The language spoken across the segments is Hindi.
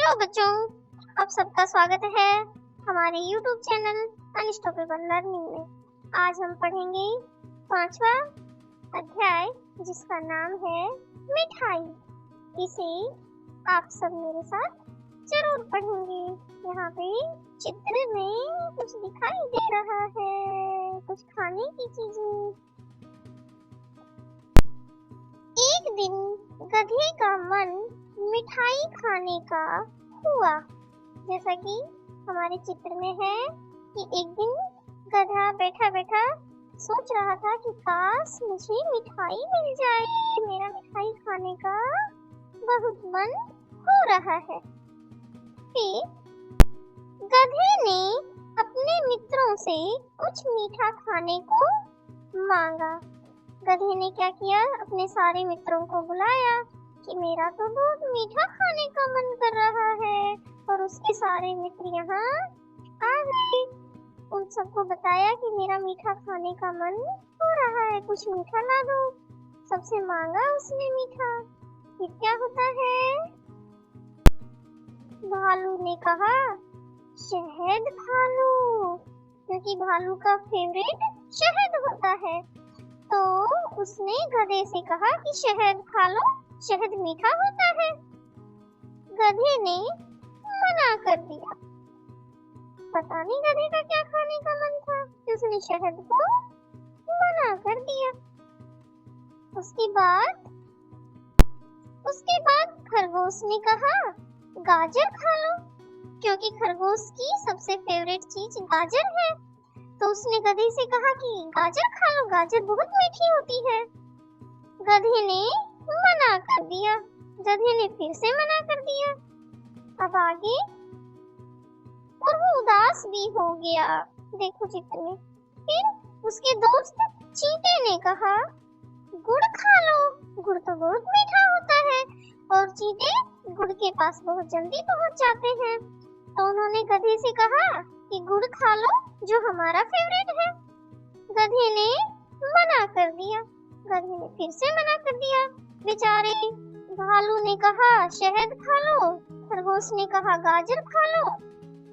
हेलो बच्चों, आप सबका स्वागत है हमारे YouTube चैनल अनस्टॉपेबल लर्निंग में। आज हम पढ़ेंगे 5वां अध्याय जिसका नाम है मिठाई। इसे आप सब मेरे साथ जरूर पढ़ेंगे। यहाँ पे चित्र में कुछ दिखाई दे रहा है, कुछ खाने की चीजें। एक दिन गधे का मन मिठाई खाने का हुआ। जैसा कि हमारे चित्र में है कि एक दिन गधा बैठा बैठा सोच रहा था कि काश मुझे मिठाई मिल जाए, मेरा मिठाई खाने का बहुत मन हो रहा है। फिर गधे ने अपने मित्रों से कुछ मीठा खाने को मांगा। गधे ने क्या किया, अपने सारे मित्रों को बुलाया कि मेरा तो बहुत मीठा खाने का मन कर रहा है, और उसके सारे मित्र यहाँ आ गए। उन सबको बताया कि मेरा मीठा खाने का मन हो रहा है, कुछ मीठा ला दो। सबसे मांगा उसने मीठा। फिर क्या होता है, भालू ने कहा शहद खा लो, क्योंकि भालू का फेवरेट शहद होता है। तो उसने गधे से कहा कि शहद खा लो, शहद मीठा होता है। गधे ने मना कर दिया। पता नहीं गधे का क्या खाने का मन था कि उसने शहद को मना कर दिया। उसके बाद खरगोश ने कहा गाजर खा लो, क्योंकि खरगोश की सबसे फेवरेट चीज गाजर है। तो उसने गधे से कहा कि गाजर खा लो, गाजर बहुत मीठी होती है। गधे ने मना कर दिया। गधे ने फिर से मना कर दिया। अब आगे, और वो उदास भी हो गया। देखो चित्र में। फिर उसके दोस्त चींटे ने कहा गुड़ खा लो, गुड़ तो बहुत मीठा होता है, और चींटे गुड़ के पास बहुत जल्दी पहुंच जाते हैं। तो उन्होंने गधे से कहा कि गुड़ खा लो जो हमारा फेवरेट है। गधे ने मना कर दिया। गधे ने फिर से मना कर दिया। बेचारे भालू ने कहा शहद खा लो, खरगोश ने कहा गाजर खा लो,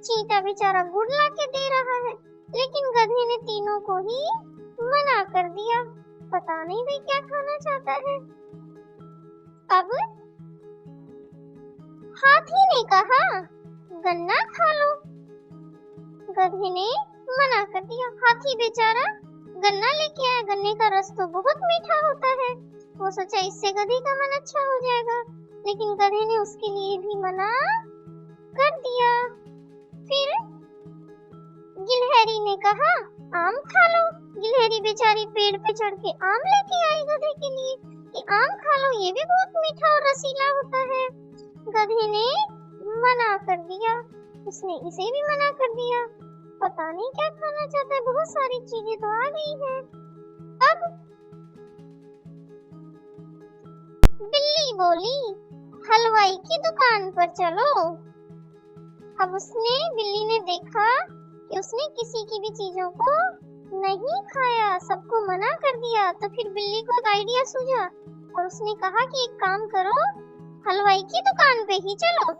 चींटा बेचारा गुड़ ला के दे रहा है, लेकिन गधे ने तीनों को ही मना कर दिया। पता नहीं भाई क्या खाना चाहता है। अब हाथी ने कहा गन्ना खा लो। गधे ने मना कर दिया। हाथी बेचारा गन्ना लेके आया। गन्ने का रस तो बहुत मीठा होता है। वो सोचा इससे गधे का मन अच्छा हो जाएगा, लेकिन गधे ने उसके लिए भी मना कर दिया। फिर गिलहरी ने कहा आम खा लो। गिलहरी बेचारी पेड़ पे चढ़ के आम लेके आई गधे के लिए कि आम खा लो, ये भी बहुत मीठा और रसीला होता है। गधे ने मना कर दिया। उसने इसे भी मना कर दिया। पता नहीं क्या खाना चाहता है। बहुत सारी चीजें तो आ गई हैं। अब बिल्ली बोली हलवाई की दुकान पर चलो। अब बिल्ली ने देखा कि उसने किसी की भी चीजों को नहीं खाया, सबको मना कर दिया। तो फिर बिल्ली को एक आइडिया सूझा और उसने कहा कि एक काम करो, हलवाई की दुकान पे ही चलो।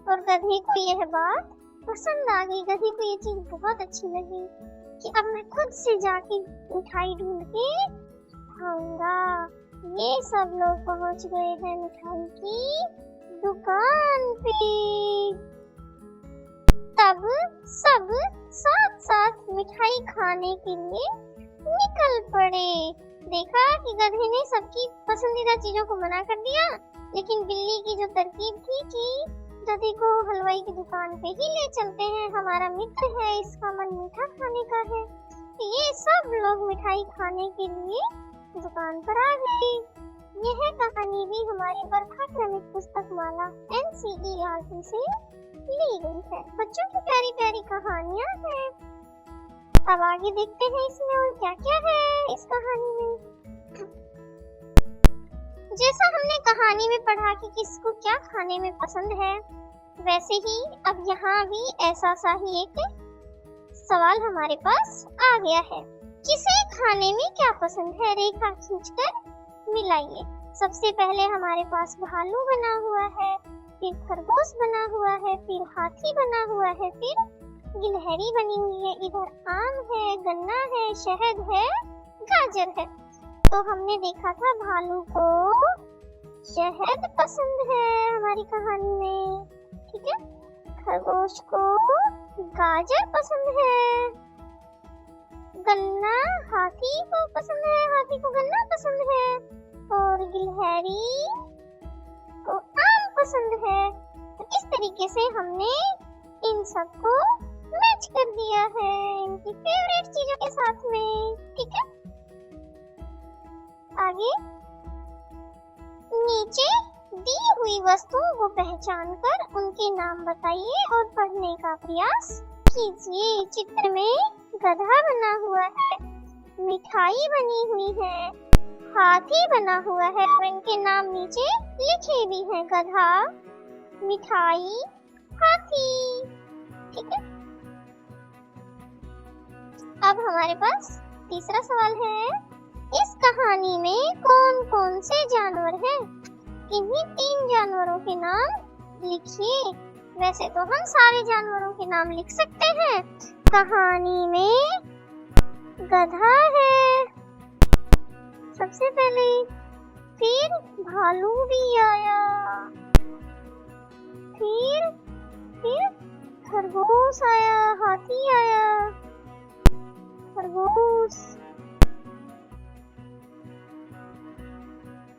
और गधे को यह बात पसंद आ गई। गधे को ये चीज बहुत अच्छी लगी कि अब मैं खुद से जाके मिठाई ढूंढ के खाऊंगा। ये सब लोग पहुंच गए हैं मिठाई की दुकान पे। तब सब साथ साथ मिठाई खाने के लिए निकल पड़े। देखा कि गधे ने सबकी पसंदीदा चीजों को मना कर दिया, लेकिन बिल्ली की जो तरकीब थी कि गधे को हलवाई की दुकान पे ही ले चलते हैं, हमारा मित्र है, इसका मन मीठा खाने का है। ये सब लोग मिठाई खाने के लिए दुकान पर आ गए। यह कहानी भी हमारी बरखा क्रमिक पुस्तक माला NCERT से ली गई है। बच्चों की प्यारी प्यारी कहानियाँ हैं। अब आगे देखते हैं इसमें और क्या क्या है इस कहानी में। जैसा हमने कहानी में पढ़ा कि किसको क्या खाने में पसंद है, वैसे ही अब यहाँ भी ऐसा सा ही एक सवाल हमारे पास आ गया है। किसे खाने में क्या पसंद है, रेखा खींचकर मिलाइए। सबसे पहले हमारे पास भालू बना हुआ है। फिर खरगोश बना हुआ है, फिर हाथी बना हुआ है, फिर गिलहरी बनी हुई है, इधर आम है, गन्ना है, शहद है, गाजर है। तो हमने देखा था भालू को शहद पसंद है हमारी कहानी में, ठीक है। खरगोश को गाजर पसंद है, गन्ना हाथी को पसंद है, हाथी को गन्ना पसंद है, और गिलहरी को आम पसंद है। तो इस तरीके से हमने इन सबको मैच कर दिया है इनकी फेवरेट चीजों के साथ में, ठीक है। आगे नीचे दी हुई वस्तुओं को पहचान कर उनके नाम बताइए और पढ़ने का प्रयास कीजिए। चित्र में गधा बना हुआ है, मिठाई बनी हुई है, हाथी बना हुआ है और इनके नाम नीचे लिखे भी हैं, गधा, मिठाई, हाथी, ठीक है। अब हमारे पास तीसरा सवाल है, इस कहानी में कौन कौन से जानवर हैं? किन्हीं 3 जानवरों के नाम लिखिए। वैसे तो हम सारे जानवरों के नाम लिख सकते हैं। कहानी में गधा है सबसे पहले, फिर भालू भी आया, फिर खरगोश आया, हाथी आया, खरगोश,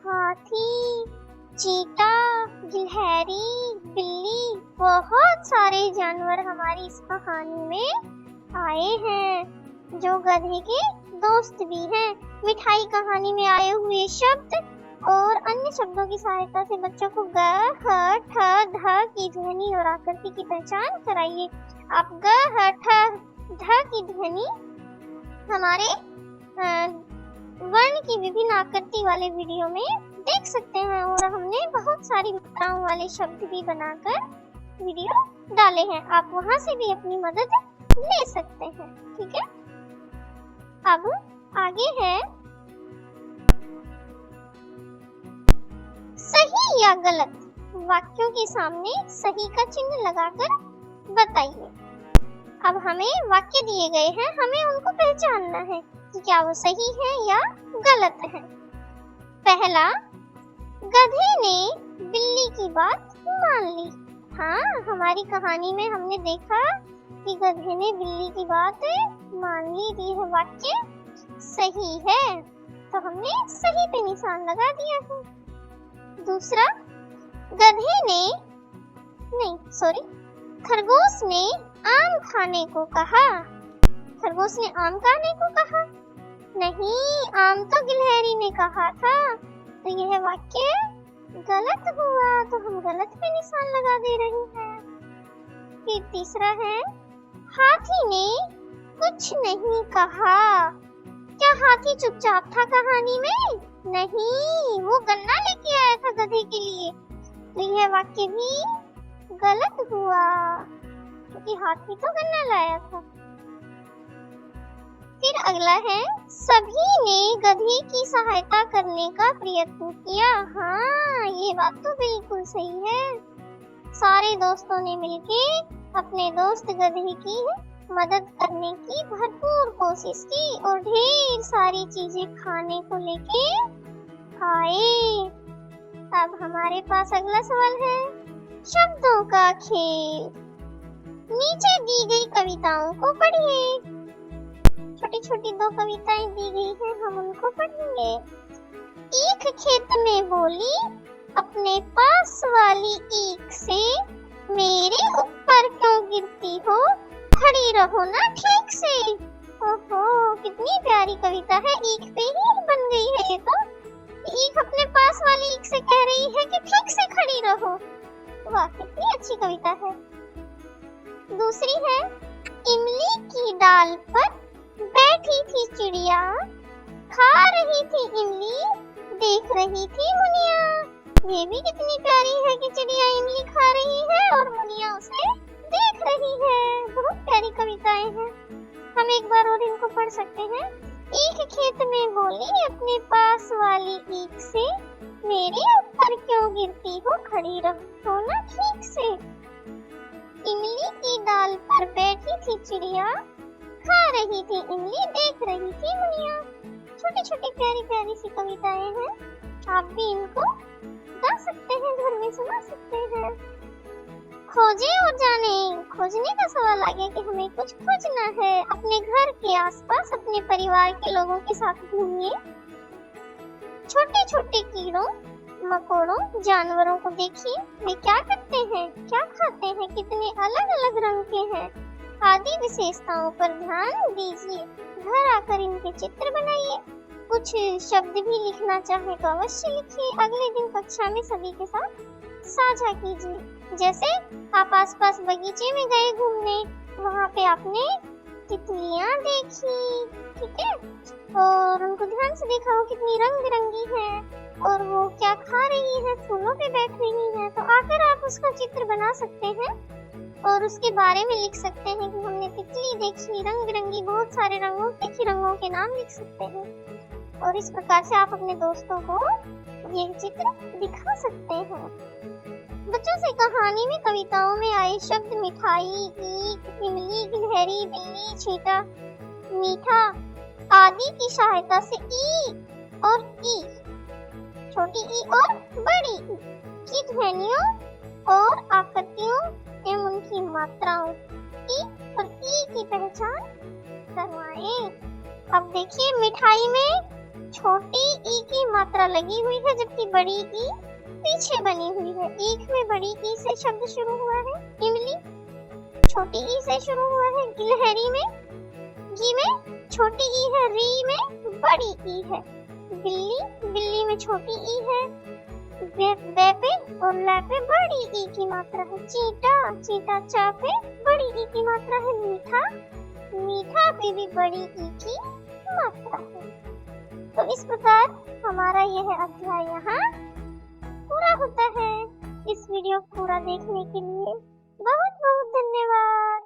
हाथी, चीता, गिलहरी, बिल्ली, बहुत सारे जानवर हमारी इस कहानी में आए हैं जो गधे के दोस्त भी हैं। मिठाई कहानी में आए हुए शब्द और अन्य शब्दों की सहायता से बच्चों को ग, ह, ठ, ध की ध्वनि और आकृति की पहचान कराइए। आप ग, ह, ठ, ध की ध्वनि हमारे वर्ण की विभिन्न आकृति वाले वीडियो में देख सकते हैं और हमने बहुत सारी मुद्राओं वाले शब्द भी बनाकर वीडियो डाले हैं। आप वहां से भी अपनी मदद ले सकते हैं, ठीक है। अब आगे है सही या गलत। वाक्यों के सामने सही का चिन्ह लगाकर बताइए। अब हमें वाक्य दिए गए हैं, हमें उनको पहचानना है कि क्या वो सही है या गलत है। पहला, गधे ने बिल्ली की बात मान ली। हाँ, हमारी कहानी में हमने देखा कि गधे ने बिल्ली की बात मान ली। यह वाक्य सही है, तो हमने सही पे निशान लगा दिया है। दूसरा, खरगोश ने आम खाने को कहा। खरगोश ने आम खाने को कहा? नहीं, आम तो गिलहरी ने कहा था, तो यह वाक्य गलत हुआ, तो हम गलत पे निशान लगा दे रहे हैं। फिर तीसरा है, हाथी ने कुछ नहीं कहा। क्या हाथी चुपचाप था कहानी में? नहीं, वो गन्ना लेके आया था गधे के लिए, तो यह वाक्य भी गलत हुआ क्योंकि हाथी तो गन्ना लाया था। फिर अगला है, सभी ने गधे की सहायता करने का प्रयत्न किया। हाँ, ये बात तो बिल्कुल सही है। सारे दोस्तों ने मिलके अपने दोस्त गधे की मदद करने की भरपूर कोशिश की और ढेर सारी चीजें खाने को लेके आए। अब हमारे पास अगला सवाल है, शब्दों का खेल। नीचे दी गई कविताओं को पढ़िए। छोटी छोटी 2 कविताएं दी गई हैं, हम उनको पढ़ेंगे। ईख खेत में बोली, अपने पास वाली ईख से मेरे ऊपर क्यों गिरती हो, खड़ी रहो ना ठीक से। ओहो, कितनी प्यारी कविता है, ईख पे ही बन गई है ये तो। ईख अपने पास वाली ईख से कह रही है कि ठीक से खड़ी रहो। वाह, कितनी अच्छी कविता है। दूसरी है, इमली की डाल पर बैठी थी चिड़िया, खा रही थी इमली, देख रही थी मुनिया। ये भी कितनी प्यारी है कि चिड़िया इमली खा रही है और मुनिया उसे देख रही है। बहुत प्यारी कविताएं हैं, हम एक बार और इनको पढ़ सकते हैं। ईख खेत में बोली अपने पास वाली ईख से, मेरे ऊपर क्यों गिरती हो, खड़ी रहो ना ठीक से। इमली की डाल पर बैठी थी चिड़िया, खा रही थी इमली, देख रही थी मुनिया। छोटी छोटी प्यारी प्यारी सी कविताएं हैं, आप भी इनको गा सकते हैं, घर में सुना सकते हैं। खोजे और जाने, खोजने का सवाल आ गया कि हमें कुछ खोजना है। अपने घर के आसपास अपने परिवार के लोगों के साथ घूमिए। छोटे छोटे कीड़ों मकोड़ों जानवरों को देखिए, वे क्या करते हैं, क्या खाते हैं, कितने अलग अलग रंग के हैं, आदि विशेषताओं पर ध्यान दीजिए। घर आकर इनके चित्र बनाइए। कुछ शब्द भी लिखना चाहे तो अवश्य लिखिए। अगले दिन कक्षा में सभी के साथ साझा कीजिए। जैसे आप आसपास बगीचे में गए घूमने, वहाँ पे आपने तितलियां देखी, ठीक है, और उनको ध्यान से देखा वो कितनी रंग बिरंगी है और वो क्या खा रही है, फूलों पे बैठ रही है। तो आकर आप उसका चित्र बना सकते हैं और उसके बारे में लिख सकते हैं कि हमने तितली देखी, रंग बिरंगी, बहुत सारे रंगों के रंगों के नाम लिख सकते हैं। और इस प्रकार से आप अपने दोस्तों को ये चित्र दिखा सकते हैं। बच्चों से कहानी में कविताओं में आए शब्द मिठाई, ईख, इमली, गिलहरी, बिल्ली, चींटा, मीठा आदि की सहायता से ई और ई, छोटी ई और बड़ी ई की ध्वनियों और आकृतियों एवं उनकी मात्राओं ई और ई की पहचान करवाएं। अब देखिए मिठाई में छोटी ई की मात्रा लगी हुई है जबकि बड़ी ई पीछे बनी हुई है। ईख में बड़ी ई से शब्द शुरू हुआ है, इमली छोटी ई से शुरू हुआ है, गिलहरी में गी में छोटी ई है, री में बड़ी ई है, बिल्ली में छोटी ई है, बे पे और लै पे बड़ी ई की मात्रा है, चींटा चा पे बड़ी ई की मात्रा है, मीठा पे भी बड़ी ई की मात्रा है। तो इस प्रकार हमारा यह अध्याय यहाँ पूरा होता है। इस वीडियो को पूरा देखने के लिए बहुत बहुत धन्यवाद।